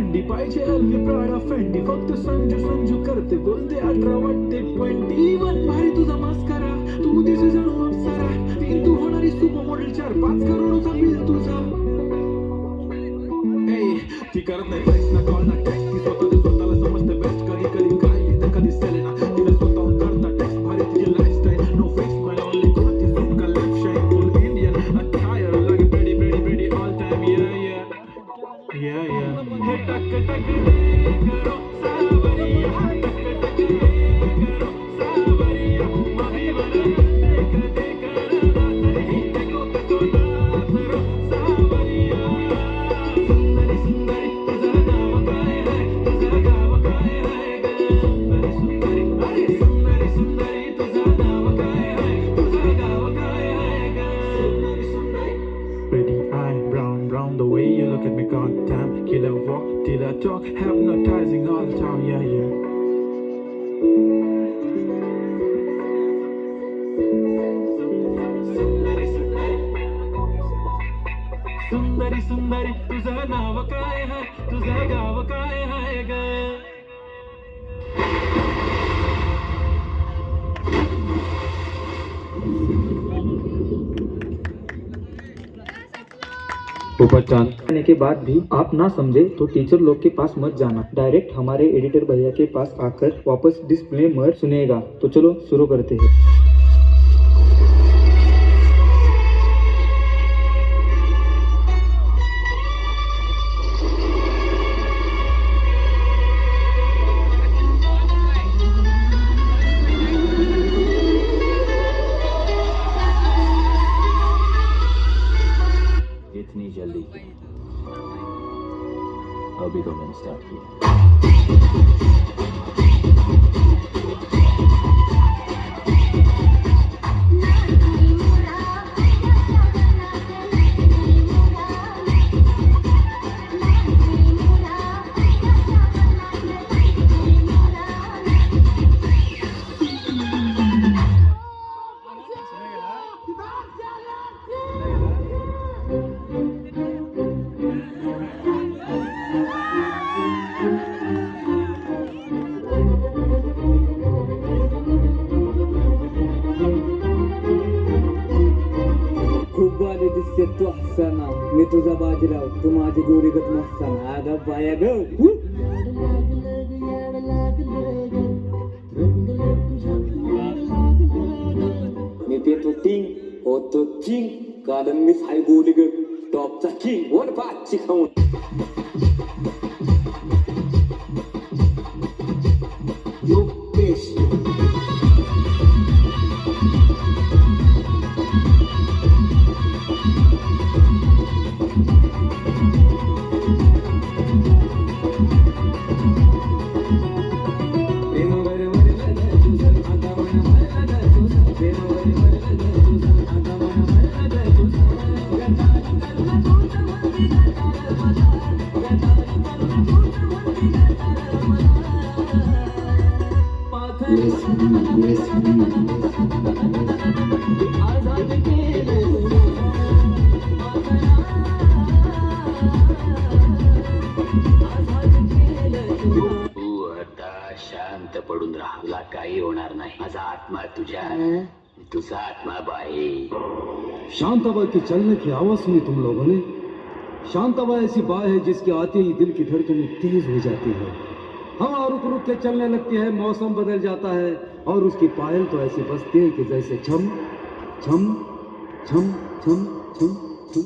बंडी पाहिजे LV Prada Fendi फक्त संजू संजू करते बोलते 18 वाटते 21 भारी तुझा मास्कारा तू दिसे जणू अप्सरा तीन तू होणारी सुपर मॉडेल 4-5 करोडचा बिल तुझा ती करत नाही फ्लेक्स ना कॉल ना टेक्स्ट ती स्वतःला समजते बेस्ट कधी कधी काय तर कधी सेलेना तिला स्वतःहून करता टेक्स्ट भारी तुझी लाईफस्टाईल नो फेस माय ओनली गॉड ती झूम का लाईफ शाईन फुल Indian attire like pretty all time yeah हे टक टक दे करो सावरिया टक टक दे करो सावरिया माही बना देख रात ही देखो तो नाच रो सावरिया सुंदरी तुझं नाव काय आहे तुझं गाव काय आहे ग सुंदरी तुझं नाव काय आहे तुझं गाव काय आहे ग सुंदरी pretty eye brown the way you look at me goddamn killer walk till I talk hypnotizing all the time yeah सुंदरी तुझं नाव काय आहे तुझं गाव काय आहे ग करने के बाद भी आप ना समझे तो टीचर लोग के पास मत जाना, डायरेक्ट हमारे एडिटर भैया के पास आकर वापस डिस्क्लेमर सुनेगा। तो चलो शुरू करते हैं। इतनी जल्दी अभी तो मैंने स्टार्ट किया। दिसते तू हसताना मी तुझा बाजीराव तू माझी गोरीगत मस्ताना आगा पाया ग मी पेतो टिंग होतो चिंग कारण मी हाय गोरी ग टॉपचा किंग वर पाचची खाऊन शांत पडून राहला काही होणार नाही माझा आत्मा तुझा आत्मा बाई शांताबाई के चलने की आवाज सुनी तुम लोगों ने शांताबाई ऐसी बात है जिसके आते ही दिल की धड़कनें तेज हो जाती है हवा रुक रुक के चलने लगती है मौसम बदल जाता है और उसकी पायल तो ऐसी बजती है कि जैसे छम छम छम छम छम छम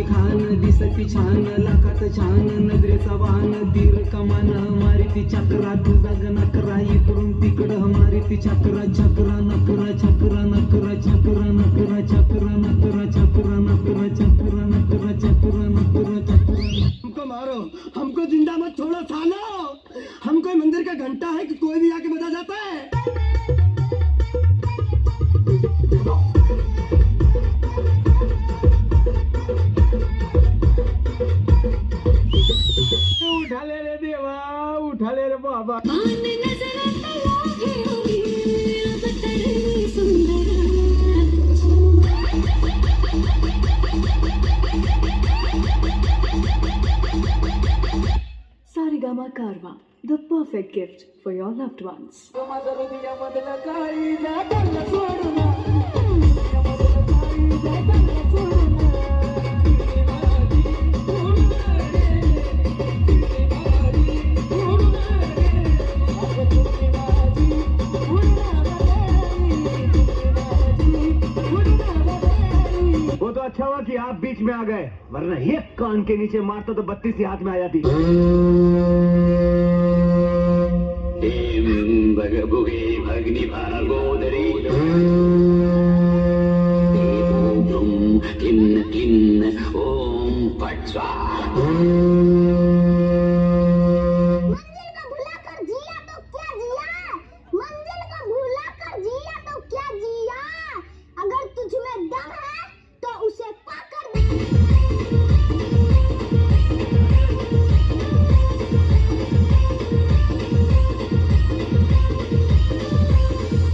खान दिसती छान लाखात छान नजरेचा वाहन तीर कमान मारिती चक्रा तुझा नकरा इकडून तिकडं मारिती चक्रा चक्रा नकरा चक्रा नकरा चक्रा नकरा चक्रा नकरा चक्रा नकरा चक्रा नकरा चक्रा नकरा चक्रा हमको मारो हमको जिंदा मत छोड़ो सालो हम कोई मंदिर का घंटा है कि कोई भी आके बजा जाता है पान नजरात लागे होगी अवतरणी सुंदरा Sarigama Karwa, the perfect gift for your loved ones. वो तो अच्छा हुआ कि आप बीच में आ गए, वरना एक कान के नीचे मारता तो 32 ही हाथ में आ जाती। भगभुगे भग्नि भागोदरी ओम क्लीन क्लीन ओम फट स्वाहा। मंजिल को भुलाकर जिया तो क्या जिया, मंजिल को भुलाकर जिया तो क्या जिया, अगर तुझ में दम है तो उसे पाकर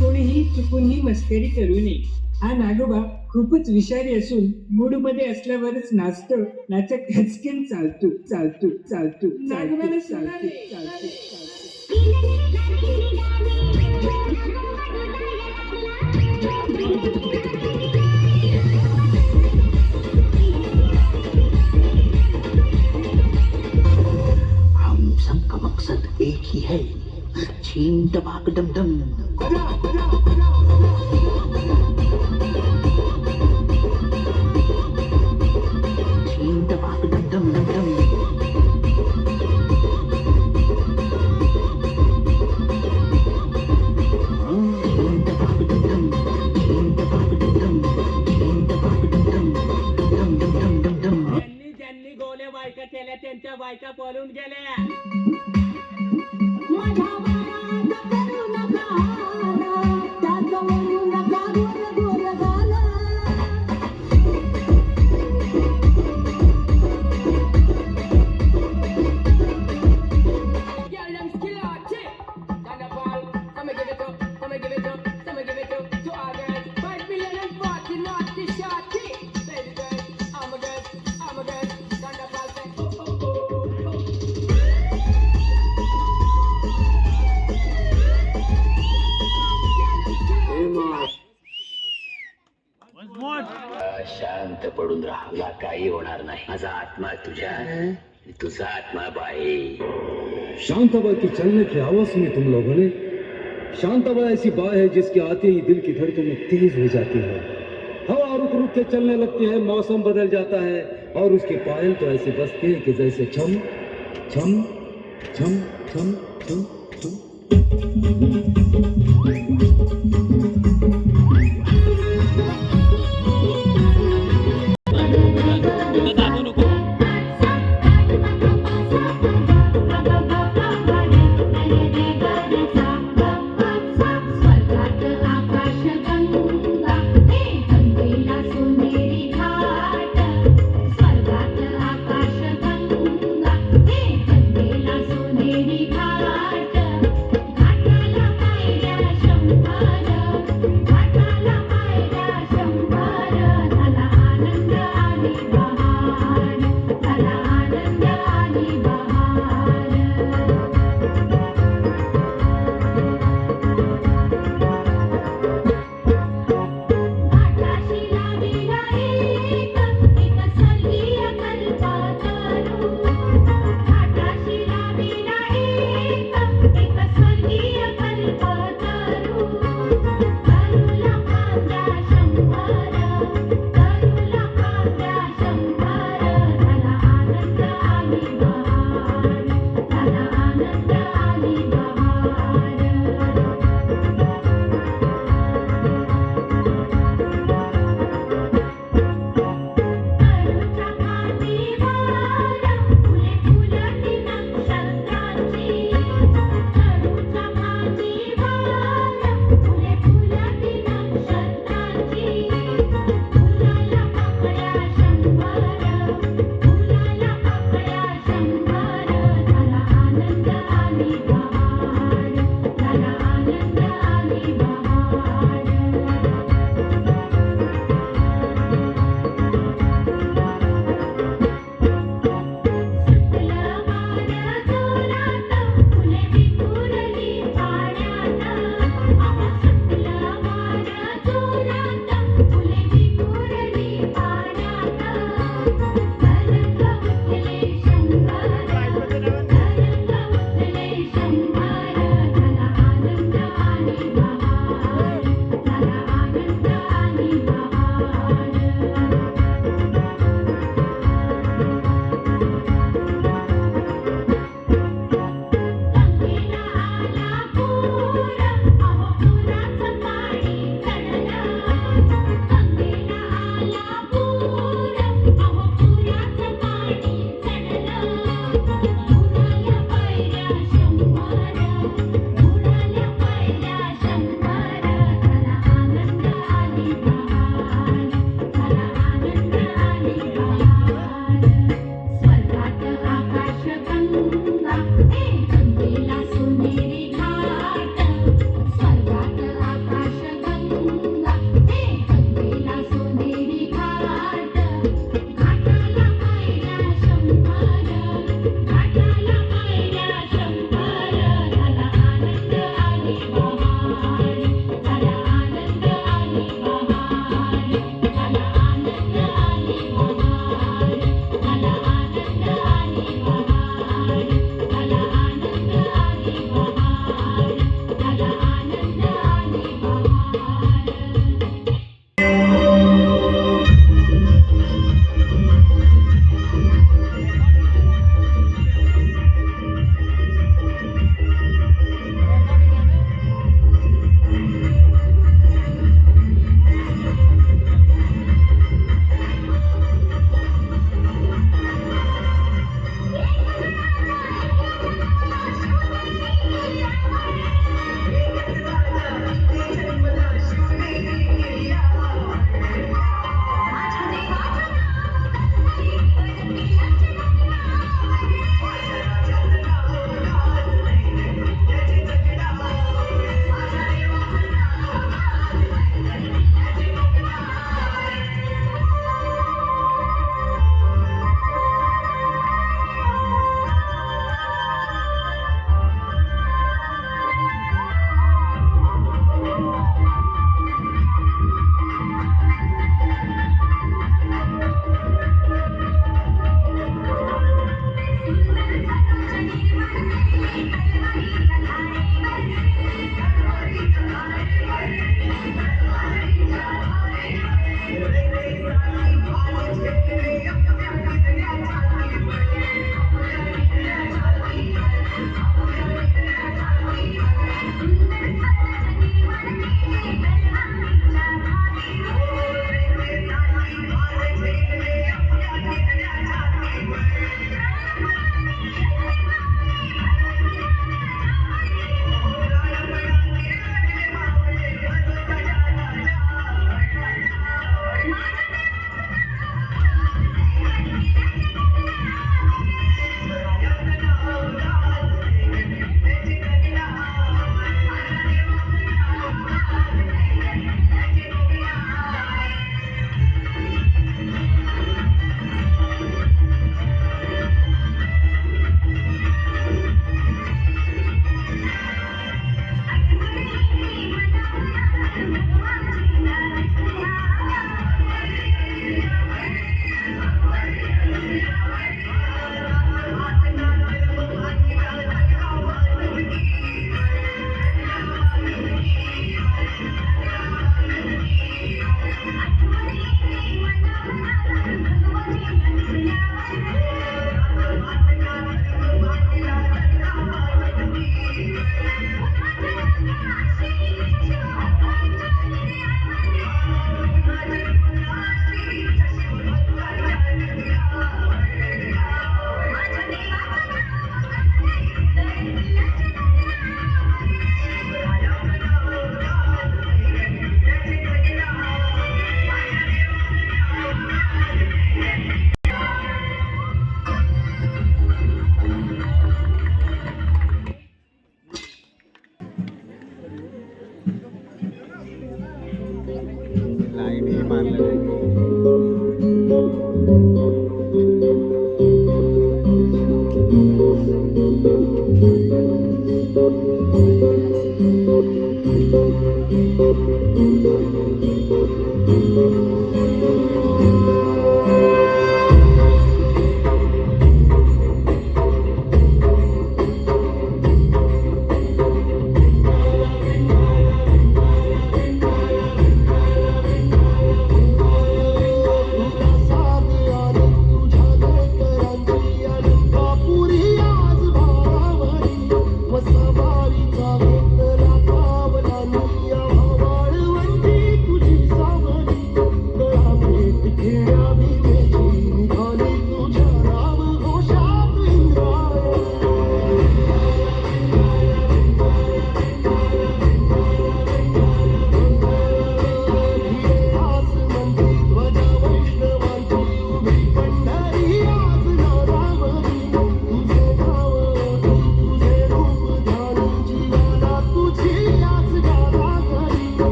कोणीही चुकून ही मस्करी करू नये. हा नागोबा खूपच विषारी असून मूड मध्ये असल्यावरच नाचतो, नाचक हचकेन चालतो चालतो चालतो चालतो चालतो चालतो. हम सबका मकसद एक ही है, छीन टपाक डम डम। छीन टपाक डम डम डम डम। छीन टपाक डम डम, छीन टपाक डम डम, छीन टपाक डम डम, डम डम डम डम डम। ज्यांनी ज्यांनी गोल्या बायका केल्या त्यांच्या बायका पळून गेल्या. शांत पडून राहा, तुला काही होणार नाही. माझा आत्मा तुझ्या, तुझा आत्मा बाहेर. शांताबाई की चलने की आवाज सुनी तुम लोगों ने? शांताबाई ऐसी बाई है जिसके आते ही दिल की धड़कनें तेज हो जाती है, हवा रुक रुक के चलने लगती है, मौसम बदल जाता है और उसके पायल तो ऐसे बजते हैं कि जैसे छम छम छम छम छम छम। घाटाला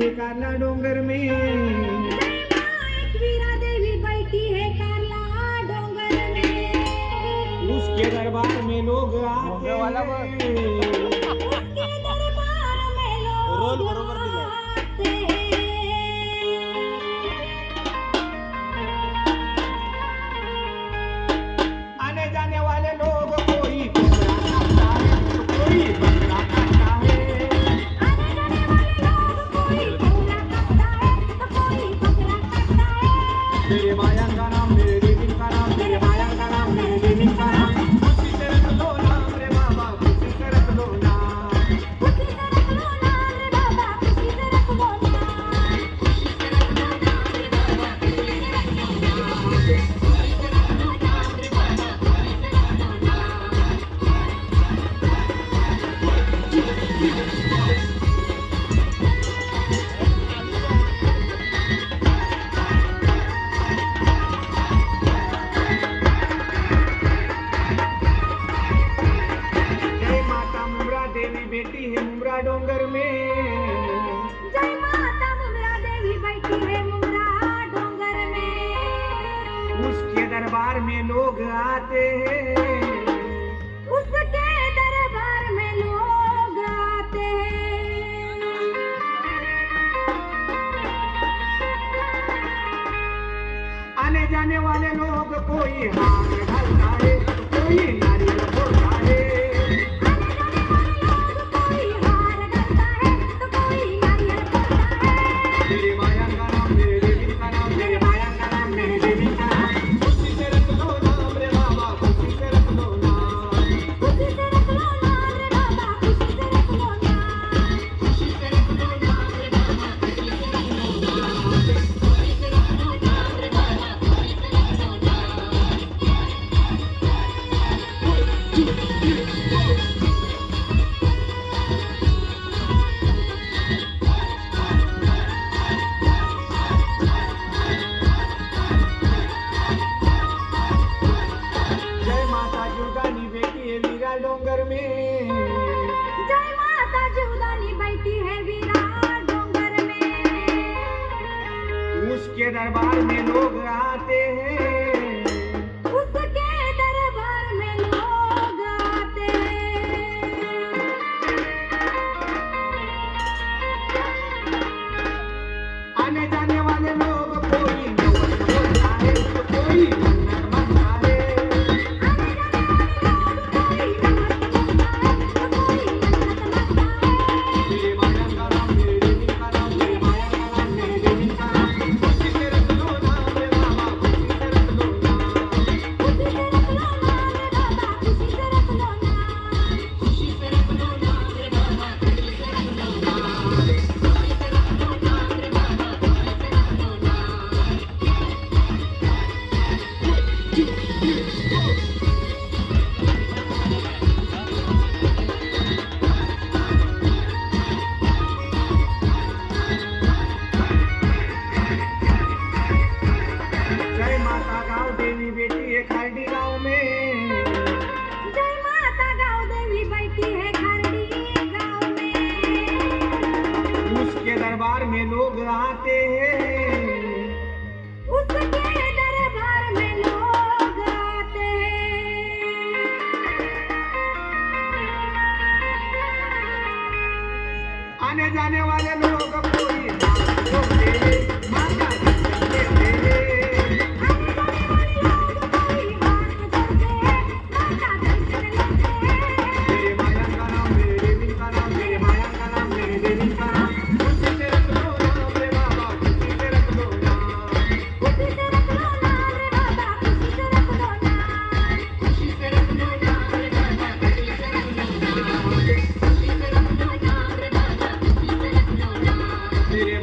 है कारला डोंगर में, वीरा देवी बैठी है कारला डोंगर में, उसके दरबार में लोग आते हैं, उसके दरबार में लोग आते हैं। आने जाने वाले लोग कोई कोबरा खाता है तो कोई बकरा खाता है, आने जाने वाले लोग कोई कोबरा खाता है तो कोई बकरा खाता है। मेरे माया का नाम, मेरे देवी का नाम, मेरे माया का नाम, मेरे देवी का नाम, खुशी से रख लो नाम रे बाबा, खुशी से रख लो नाम, खुशी से रख लो नाम रे बाबा, खुशी से रख लो नाम, खुशी से रख लो नाम रे बाबा, खुशी से रख लो नाम, खुशी से रख लो नाम रे बाबा, खुशी से रख लो नाम। जय माता मुमरा देवी बेटी है मुमरा डोंगर में, जय माता मुमरा देवी बैठी है मुमरा डोंगर में, उसके दरबार में लोग आते हैं, उसके दरबार में लोग आते हैं। आने जाने वाले लोग कोई हार ढलता है तो कोई नारियल फोड़ता है, आने जाने वाले लोग कोई हार डालता है तो कोई नारियल फोड़ता है। मेरे माया का नाम, मेरे देवी का नाम, मेरे माया का नाम, मेरे देवी का नाम, खुशी से रख लो नाम रे बाबा, खुशी से रख लो नाम, खुशी से रख लो नाम रे बाबा, खुशी से रख लो नाम, खुशी से रख लो नाम रे बाबा, खुशी से रख लो नाम, खुशी से रख लो नाम रे बाबा, खुशी से रख लो नाम। जय माता जुगानी बेटी है वीरा डोंगर में, जय माता जीवदानी बैठी है वीरा डोंगर में, उसके दरबार में लोग आते हैं, उसके दरबार में लोग आते हैं। आने जाने वाले लोग कोई नौबत बोलता है तो कोई मन्नत मांगता है, आने जाने वाले लोग कोई नमक बोलता है तो कोई मन्नत मांगता है। मेरे माया का नाम, मेरे देवी का नाम, मेरे माया का नाम, मेरे देवी का नाम, खुशी से रख लो नाम रे बाबा, खुशी से रख लो नाम, खुशी से रख लो नाम रे बाबा, खुशी से रख लो नाम, खुशी से रख लो नाम रे बाबा, खुशी से रख लो नाम, खुशी से रख लो नाम रे बाबा, खुशी से रख लो नाम। जय माता गाँव देवी बेटी है खारडी गाँव में, जय माता गाँव देवी बैठी है खरड़ी गाँव में, उसके दरबार में लोग आते हैं, उसके दरबार में लोग आते हैं। आने जाने वाले लोग कोई नाम बोलते हैं, माता दर्शन देते हैं, आने जाने वाले लोग कोई हाथ जोड़ते हैं, माता दर्शन लेते हैं। मेरे माया का नाम, मेरे देवी का नाम, मेरे माया का नाम, मेरे देवी का नाम, खुशी से रख लो नाम रे बाबा, खुशी से रख लो नाम, खुशी से रख लो नाम रे बाबा, खुशी से रख लो नाम, खुशी से रख लो नाम रे बाबा, खुशी से रख लो नाम, खुशी से रख लो नाम रे बाबा, खुशी से रख लो नाम। मेरे